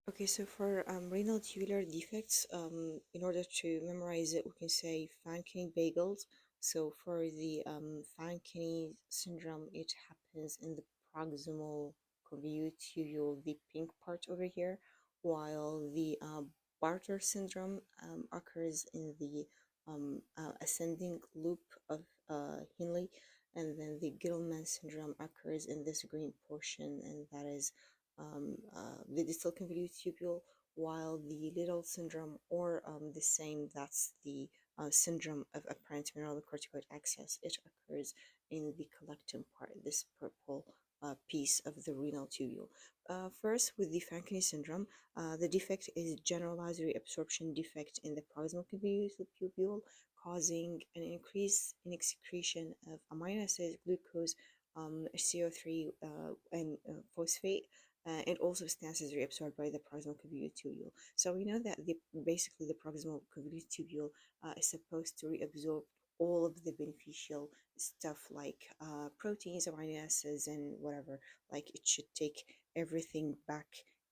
Okay, so for renal tubular defects, in order to memorize it, we can say Fanconi bagels. So for the Fanconi syndrome, it happens in the proximal convoluted tubule, the pink part over here, while the Bartter syndrome occurs in the ascending loop of Henle, and then the Gitelman syndrome occurs in this green portion, and that is the distal convoluted tubule, while the Liddle syndrome, or the same, that's the syndrome of apparent mineralocorticoid excess, it occurs in the collecting part, this purple piece of the renal tubule. First, with the Fanconi syndrome, the defect is generalized reabsorption defect in the proximal convoluted tubule, causing an increase in excretion of amino acids, glucose, CO3, and phosphate, and all substances reabsorbed by the proximal convoluted tubule. So we know that basically the proximal convoluted tubule is supposed to reabsorb all of the beneficial stuff like proteins, amino acids, and whatever. Like it should take everything back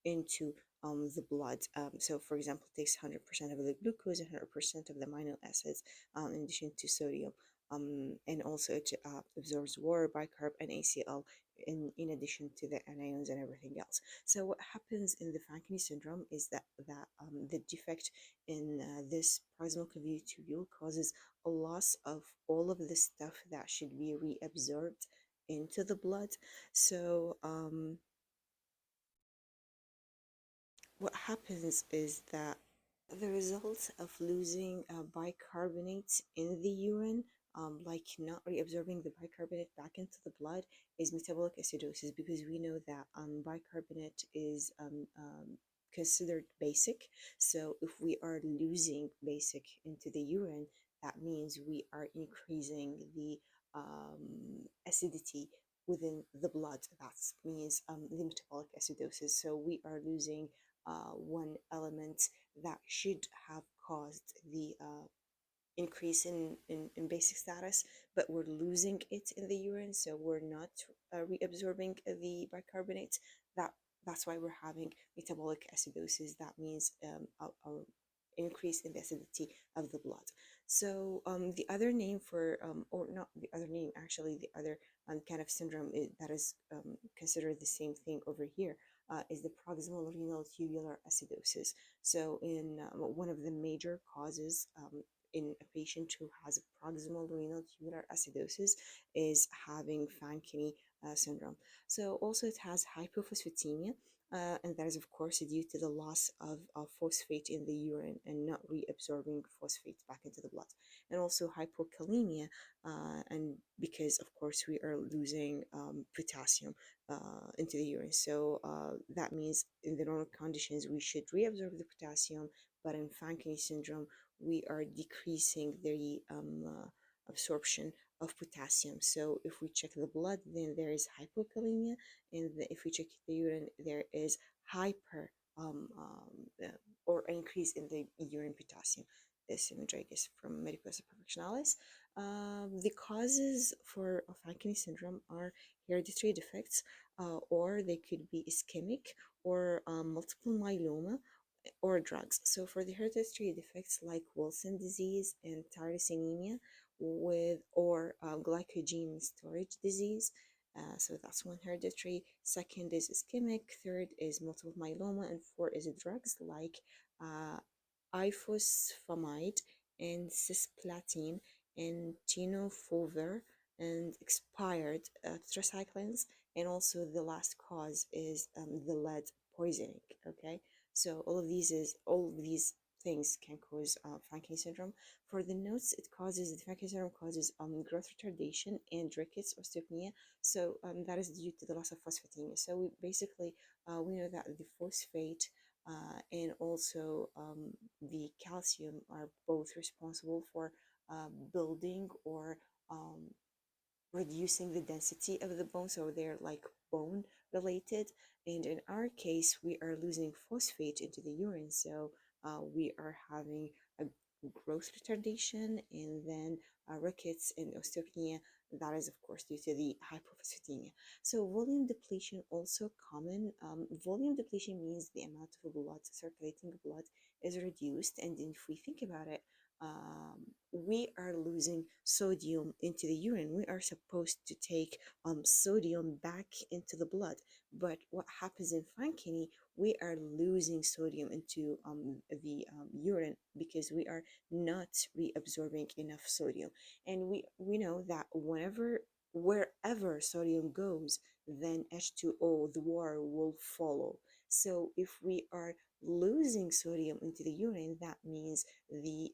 into the blood. So, for example, it takes 100% of the glucose and 100% of the amino acids in addition to sodium. And also it absorbs water, bicarb, and ACL in addition to the anions and everything else. So what happens in the Fanconi syndrome is that the defect in this proximal convoluted tubule causes a loss of all of the stuff that should be reabsorbed into the blood. So what happens is that the result of losing bicarbonate in the urine, like not reabsorbing the bicarbonate back into the blood, is metabolic acidosis, because we know that bicarbonate is considered basic. So if we are losing basic into the urine, that means we are increasing the acidity within the blood. That means the metabolic acidosis. So we are losing one element that should have caused the increase in basic status, but we're losing it in the urine, so we're not reabsorbing the bicarbonate. That that's why we're having metabolic acidosis. That means a increase in the acidity of the blood. So the other name for, or not the other name, actually the other kind of syndrome that is considered the same thing over here is the proximal renal tubular acidosis. So in one of the major causes in a patient who has proximal renal tubular acidosis is having Fanconi syndrome. So also it has hypophosphatemia, and that is of course due to the loss of phosphate in the urine and not reabsorbing phosphate back into the blood, and also hypokalemia, and because of course we are losing potassium into the urine. So that means in the normal conditions we should reabsorb the potassium, but in Fanconi syndrome we are decreasing the absorption of potassium. So if we check the blood, then there is hypokalemia, and if we check the urine, there is hyper or increase in the urine potassium. This image, I guess, from Medicosa Professionalis. The causes for Fanconi syndrome are hereditary defects, or they could be ischemic, or multiple myeloma, or drugs. So for the hereditary defects like Wilson disease and tyrosinemia with or glycogen storage disease, so that's one hereditary. Second is ischemic. Third is multiple myeloma, and four is drugs like uh, ifosfamide and cisplatin and tenofovir and expired tetracyclines. And also the last cause is the lead poisoning. Okay, so all of these things can cause Fanconi syndrome. For the notes, the Fanconi syndrome causes growth retardation and rickets, osteopenia. So that is due to the loss of phosphatemia. So we know that the phosphate and also the calcium are both responsible for building or reducing the density of the bone, so they're like bone related. And in our case, we are losing phosphate into the urine, so we are having a growth retardation and then rickets and osteopenia that is of course due to the hypophosphatemia. So volume depletion also common. Volume depletion means the amount of blood, circulating blood, is reduced, and if we think about it, we are losing sodium into the urine. We are supposed to take sodium back into the blood, but what happens in Fanconi, we are losing sodium into the urine because we are not reabsorbing enough sodium. And we know that wherever sodium goes, then H2O, the water, will follow. So if we are losing sodium into the urine, that means the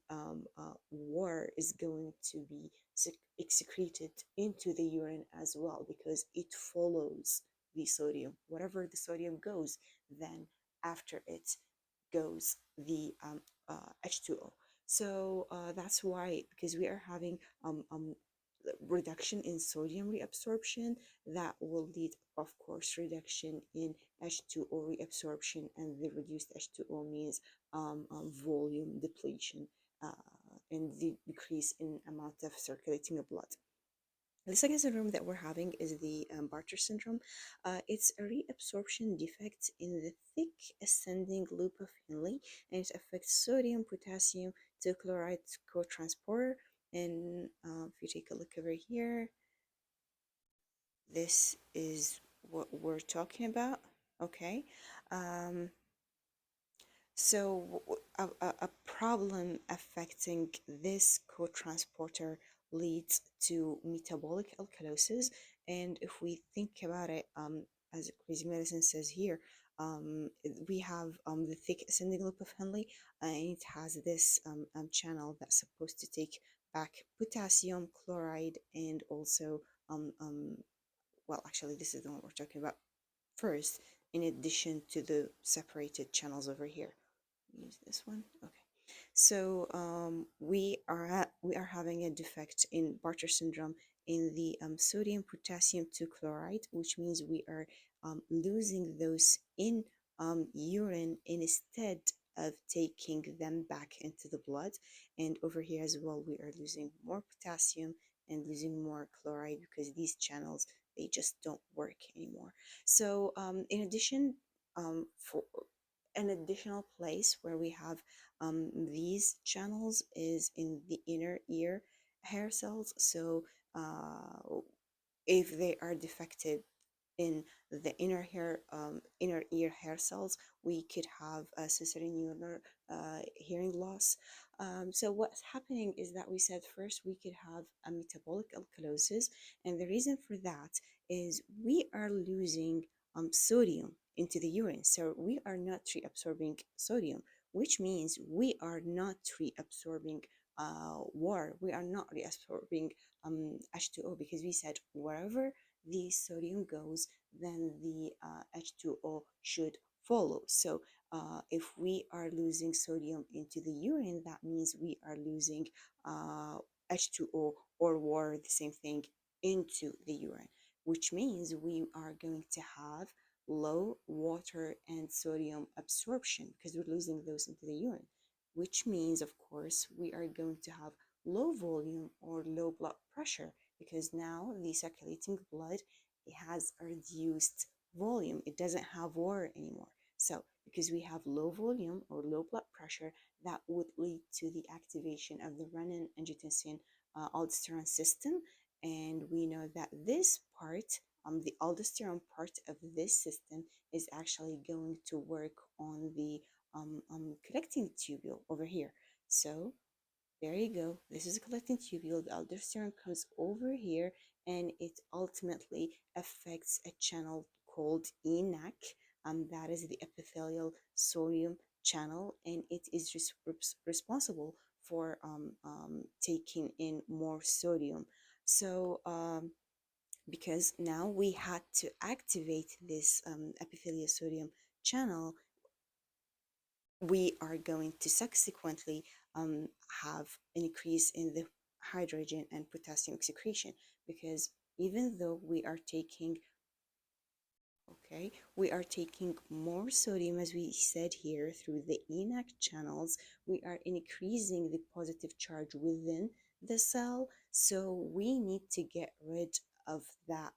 water is going to be excreted into the urine as well, because it follows the sodium. Wherever the sodium goes, then after it goes the H2O. So that's why, because we are having reduction in sodium reabsorption, that will lead, of course, reduction in H2O reabsorption, and the reduced H2O means volume depletion and the decrease in amount of circulating blood. The second syndrome that we're having is the Bartter syndrome. It's a reabsorption defect in the thick ascending loop of Henle, and it affects sodium potassium to chloride co-transporter. And if you take a look over here, this is what we're talking about. Okay. So a problem affecting this co-transporter leads to metabolic alkalosis. And if we think about it, as Crazy Medicine says here, we have the thick ascending loop of Henle, and it has this channel that's supposed to take back potassium, chloride, and also, well, actually, this is the one we're talking about first, in addition to the separated channels over here. Use this one. Okay. So we are having a defect in Bartter syndrome in the sodium potassium 2 chloride, which means we are losing those in urine instead of taking them back into the blood. And over here as well, we are losing more potassium and losing more chloride because these channels, they just don't work anymore. So in addition, for an additional place where we have these channels is in the inner ear hair cells. So if they are defective in the inner ear hair cells, we could have a sensorineural hearing loss. So what's happening is that we said first we could have a metabolic alkalosis, and the reason for that is we are losing sodium into the urine. So we are not reabsorbing sodium, which means we are not reabsorbing water. We are not reabsorbing H2O, because we said wherever the sodium goes, then the H2O should follow. So if we are losing sodium into the urine, that means we are losing H2O or water, the same thing, into the urine, which means we are going to have low water and sodium absorption because we're losing those into the urine, which means, of course, we are going to have low volume or low blood pressure, because now the circulating blood, it has a reduced volume. It doesn't have water anymore. So because we have low volume or low blood pressure, that would lead to the activation of the renin, angiotensin, aldosterone system. And we know that this part, the aldosterone part of this system, is actually going to work on the collecting tubule over here. So there you go. This is a collecting tubule. The aldosterone comes over here, and it ultimately affects a channel called ENaC. That is the epithelial sodium channel, and it is responsible for taking in more sodium. So because now we had to activate this epithelial sodium channel, we are going to subsequently have an increase in the hydrogen and potassium excretion, because even though we are taking more sodium, as we said here, through the ENaC channels, we are increasing the positive charge within the cell. So we need to get rid of that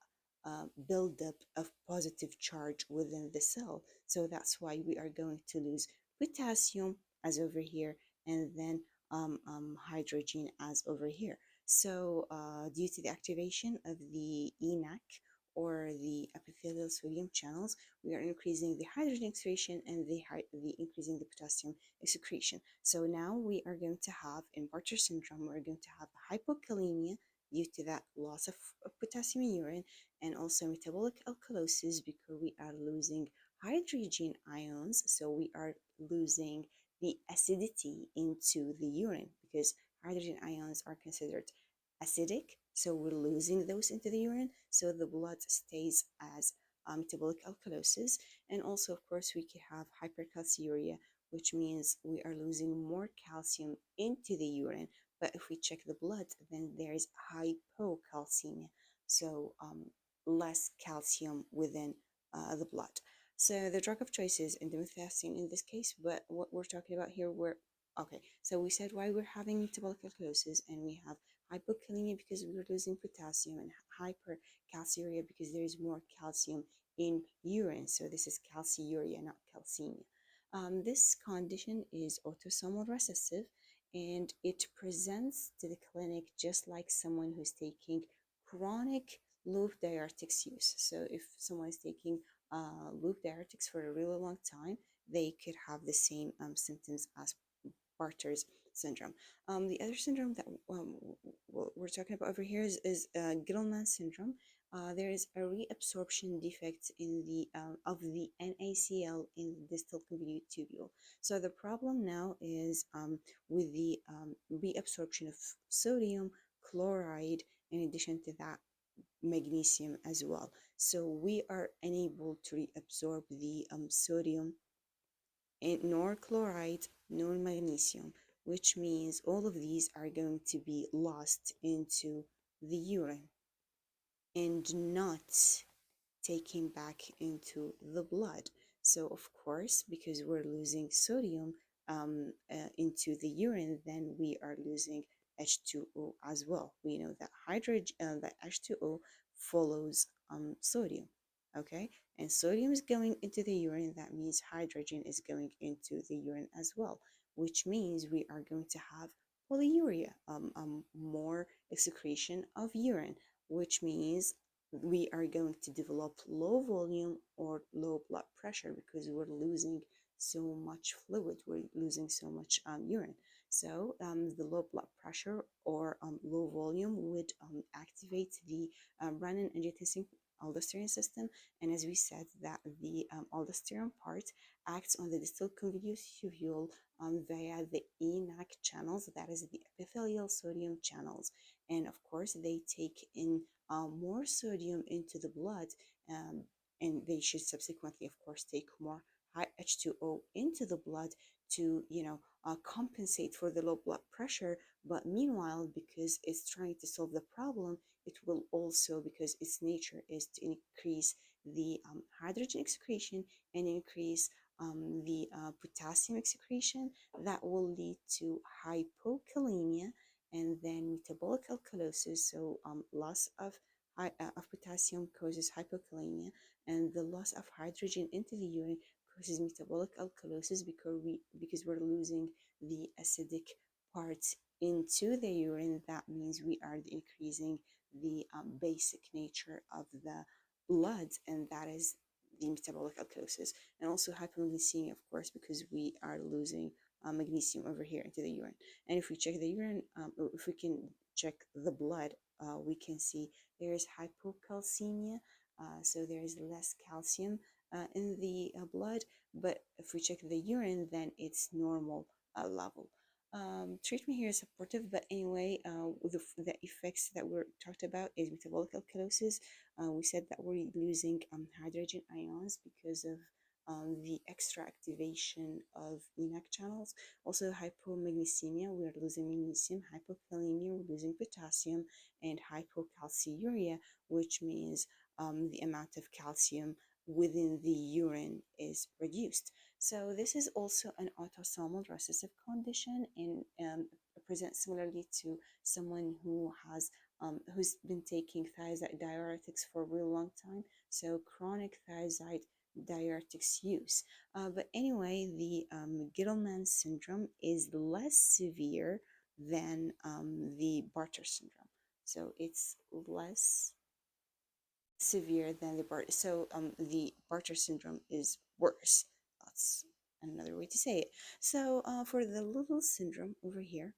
buildup of positive charge within the cell. So that's why we are going to lose potassium as over here, and then hydrogen as over here. So due to the activation of the ENaC, or the epithelial sodium channels, we are increasing the hydrogen excretion and the increasing the potassium excretion. So now we are going to have in Bartter syndrome, we're going to have hypokalemia due to that loss of potassium in urine, and also metabolic alkalosis because we are losing hydrogen ions. So we are losing the acidity into the urine because hydrogen ions are considered acidic, so we're losing those into the urine, so the blood stays as metabolic alkalosis. And also, of course, we can have hypercalciuria, which means we are losing more calcium into the urine. But if we check the blood, then there is hypocalcemia, so less calcium within the blood. So the drug of choice is indomethacin in this case, but what we're talking about here, okay, so we said why we're having metabolic alkalosis, and we have hypokalemia because we're losing potassium, and hypercalciuria because there is more calcium in urine. So this is calciuria, not calcemia. This condition is autosomal recessive, and it presents to the clinic just like someone who's taking chronic loop diuretics use. So if someone is taking loop diuretics for a really long time, they could have the same symptoms as Bartter's syndrome. The other syndrome that we're talking about over here is Gitelman syndrome. There is a reabsorption defect in the of the NaCl in the distal convolute tubule. So the problem now is with the reabsorption of sodium chloride, in addition to that magnesium as well. So we are unable to reabsorb the sodium and nor chloride nor magnesium, which means all of these are going to be lost into the urine and not taken back into the blood. So of course, because we're losing sodium into the urine, then we are losing H2O as well. We know that that H2O follows sodium, okay? And sodium is going into the urine. That means hydrogen is going into the urine as well, which means we are going to have polyuria, more excretion of urine, which means we are going to develop low volume or low blood pressure because we're losing so much fluid, we're losing so much urine. So the low blood pressure or low volume would activate the renin-angiotensin aldosterone system, and as we said, that the aldosterone part acts on the distal convolute tubule via the ENaC channels, that is the epithelial sodium channels, and of course they take in more sodium into the blood, um, and they should subsequently, of course, take more high H2O into the blood to, compensate for the low blood pressure. But meanwhile, because it's trying to solve the problem, it will also, because its nature is to increase the hydrogen excretion and increase the potassium excretion, that will lead to hypokalemia and then metabolic alkalosis. So loss of potassium causes hypokalemia, and the loss of hydrogen into the urine causes metabolic alkalosis because we're losing the acidic parts into the urine. That means we are increasing the basic nature of the blood, and that is the metabolic alkalosis. And also hypomagnesemia, of course, because we are losing magnesium over here into the urine. And if we check the urine, if we can check the blood, we can see there is hypocalcemia, so there is less calcium in the blood. But if we check the urine, then it's normal level. Treatment here is supportive, but anyway, the effects that we're talked about is metabolic alkalosis. We said that we're losing hydrogen ions because of the extra activation of ENaC channels. Also hypomagnesemia, we are losing magnesium. Hypokalemia, we're losing potassium. And hypocalciuria, which means the amount of calcium within the urine is reduced. So this is also an autosomal recessive condition and presents similarly to someone who has who's been taking thiazide diuretics for a real long time. So chronic thiazide diuretics use. But anyway, the Gitelman syndrome is less severe than the Bartter syndrome. So it's less severe than the Bartter. So the Bartter syndrome is worse. That's another way to say it. So for the Liddle syndrome over here,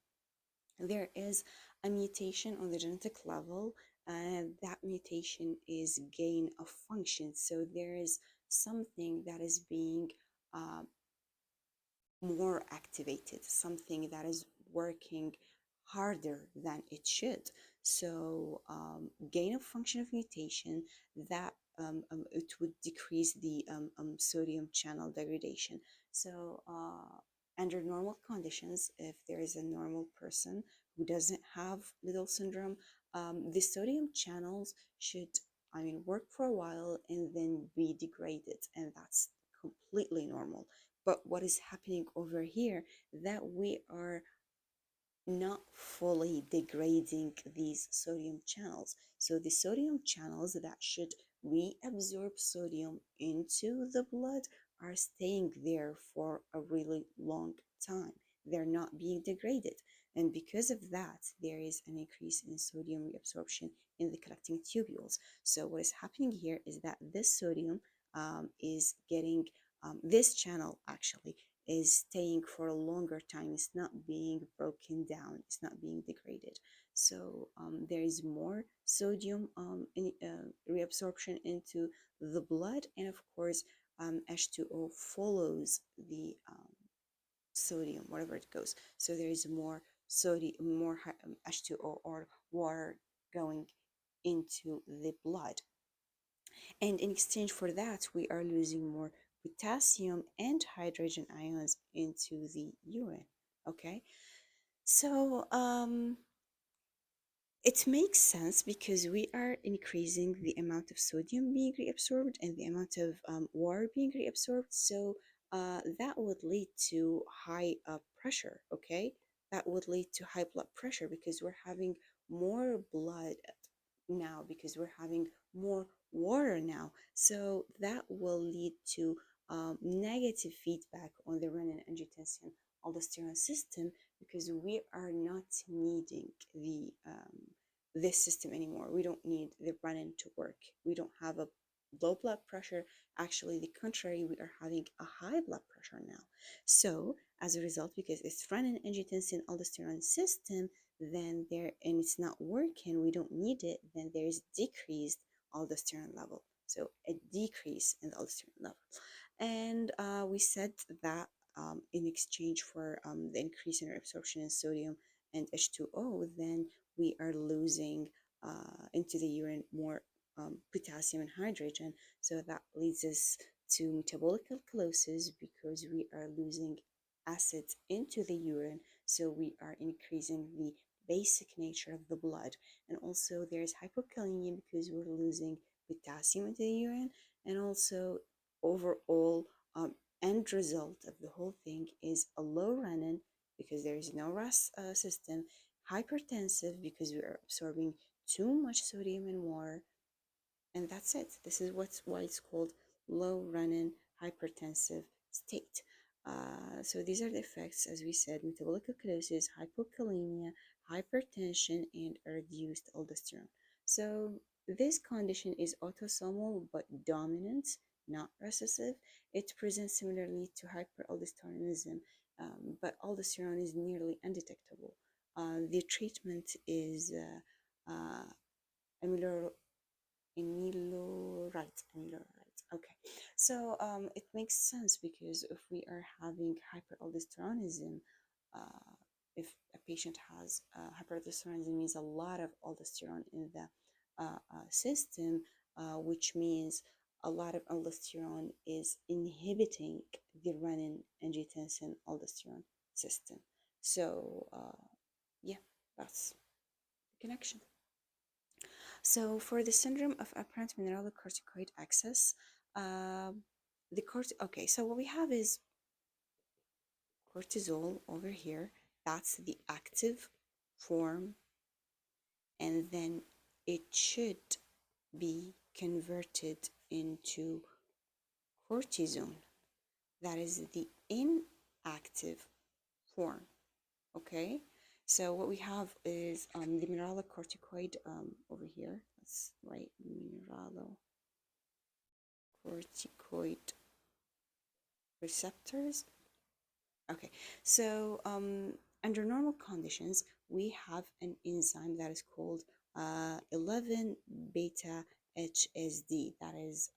there is a mutation on the genetic level, and that mutation is gain of function. So there is something that is being uh, more activated, something that is working harder than it should. So gain of function of mutation that it would decrease the sodium channel degradation. So under normal conditions, if there is a normal person who doesn't have Liddle syndrome, the sodium channels should, I mean, work for a while and then be degraded, and that's completely normal. But what is happening over here, that we are not fully degrading these sodium channels. So the sodium channels that should reabsorb sodium into the blood are staying there for a really long time. They're not being degraded. And because of that, there is an increase in sodium reabsorption in the collecting tubules. So what is happening here is that this sodium is getting, this channel actually is staying for a longer time. It's not being broken down. It's not being degraded. So there is more sodium reabsorption into the blood, and of course, H2O follows the sodium wherever it goes. So there is more sodium, more H2O or water going into the blood. And in exchange for that, we are losing more potassium and hydrogen ions into the urine. Okay, so it makes sense because we are increasing the amount of sodium being reabsorbed and the amount of water being reabsorbed. So that would lead to high pressure. Okay, that would lead to high blood pressure because we're having more blood now, because we're having more water now. So that will lead to negative feedback on the renin angiotensin aldosterone system, because we are not needing the this system anymore. We don't need the renin to work. We don't have a low blood pressure. Actually, the contrary, we are having a high blood pressure now. So as a result, because it's renin angiotensin aldosterone system, then there, and it's not working, we don't need it, then there's decreased aldosterone level. So a decrease in the aldosterone level. And we said that in exchange for the increase in absorption in sodium and H2O, then we are losing into the urine more potassium and hydrogen. So that leads us to metabolic alkalosis, because we are losing acids into the urine. So we are increasing the basic nature of the blood. And also there's hypokalemia, because we're losing potassium into the urine. And also overall end result of the whole thing is a low renin, because there is no RAS system, hypertensive, because we are absorbing too much sodium and water, and that's it. This is why it's called low renin hypertensive state. So these are the effects, as we said: metabolic alkalosis, hypokalemia, hypertension, and a reduced aldosterone. So this condition is autosomal but dominant, not recessive. It presents similarly to hyperaldosteronism, but aldosterone is nearly undetectable. The treatment is amyloid amylorite. Okay, so it makes sense, because if we are having hyperaldosteronism, if a patient has hyperaldosteronism, means a lot of aldosterone in the system, which means a lot of aldosterone is inhibiting the renin angiotensin aldosterone system. So yeah, that's the connection. So for the syndrome of apparent mineralocorticoid excess, Okay, so what we have is cortisol over here. That's the active form, and then it should be converted into cortisone. That is the inactive form. Okay, so what we have is the mineralocorticoid over here. Let's write mineralocorticoid receptors. Okay, so under normal conditions, we have an enzyme that is called 11 beta HSD, that is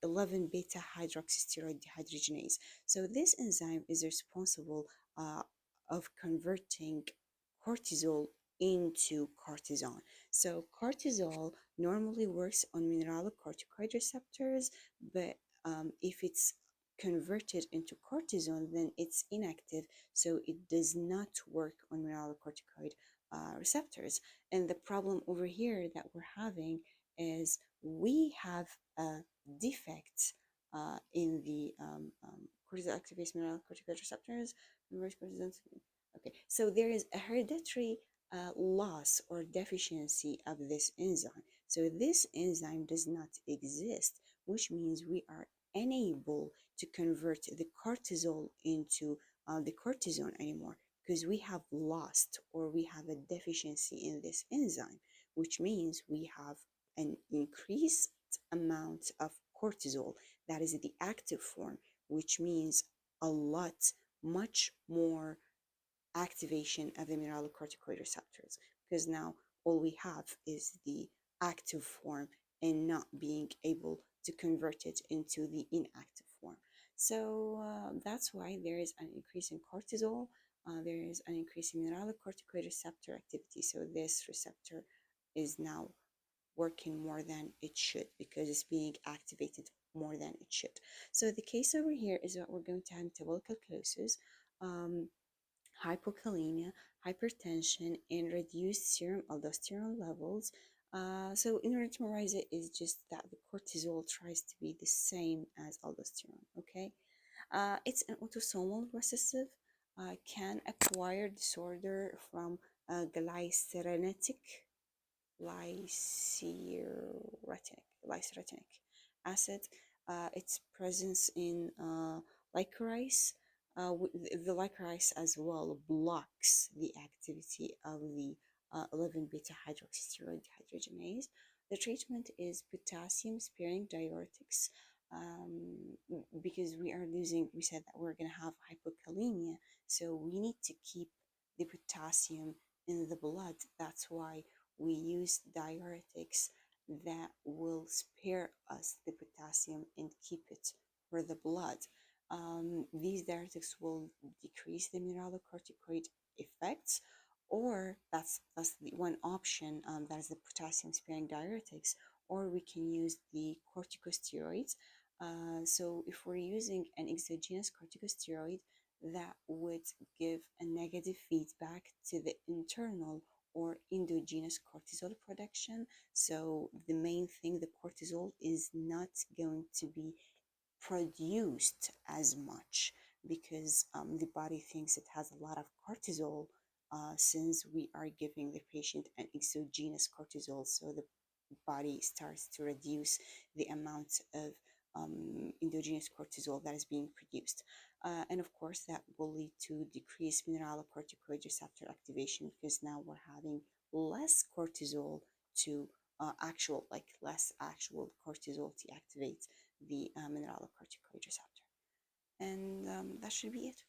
11 beta hydroxysteroid dehydrogenase. So this enzyme is responsible uh, of converting cortisol into cortisone. So cortisol normally works on mineralocorticoid receptors, but if it's converted into cortisone, then it's inactive, so it does not work on mineralocorticoid receptors. And the problem over here that we're having is we have a defect in the cortisol activates mineralocorticoid receptors. Okay, so there is a hereditary loss or deficiency of this enzyme. So this enzyme does not exist, which means we are unable to convert the cortisol into the cortisone anymore, because we have lost or we have a deficiency in this enzyme, which means we have an increased amount of cortisol, that is the active form, which means a lot, much more activation of the mineralocorticoid receptors, because now all we have is the active form and not being able to convert it into the inactive form. So that's why there is an increase in cortisol. There is an increase in mineralocorticoid receptor activity. So this receptor is now working more than it should because it's being activated more than it should. So the case over here is that we're going to have metabolic alkalosis, hypokalemia, hypertension, and reduced serum aldosterone levels. So in order to memorize it is just that the cortisol tries to be the same as aldosterone, okay? It's an autosomal recessive, can acquire disorder from glycerinatic glycerinic acid. Its presence in licorice. The licorice as well blocks the activity of the 11 beta hydroxysteroid dehydrogenase. The treatment is potassium sparing diuretics, because we said that we're going to have hypokalemia, so we need to keep the potassium in the blood. That's why we use diuretics that will spare us the potassium and keep it for the blood. These diuretics will decrease the mineralocorticoid effects, or that's the one option, that is the potassium sparing diuretics, or we can use the corticosteroids. So if we're using an exogenous corticosteroid, that would give a negative feedback to the internal or endogenous cortisol production. So the main thing, the cortisol is not going to be produced as much because the body thinks it has a lot of cortisol, since we are giving the patient an exogenous cortisol. So the body starts to reduce the amount of endogenous cortisol that is being produced. And of course, that will lead to decreased mineralocorticoid receptor activation, because now we're having less cortisol to less actual cortisol to activate the mineralocorticoid receptor. And that should be it.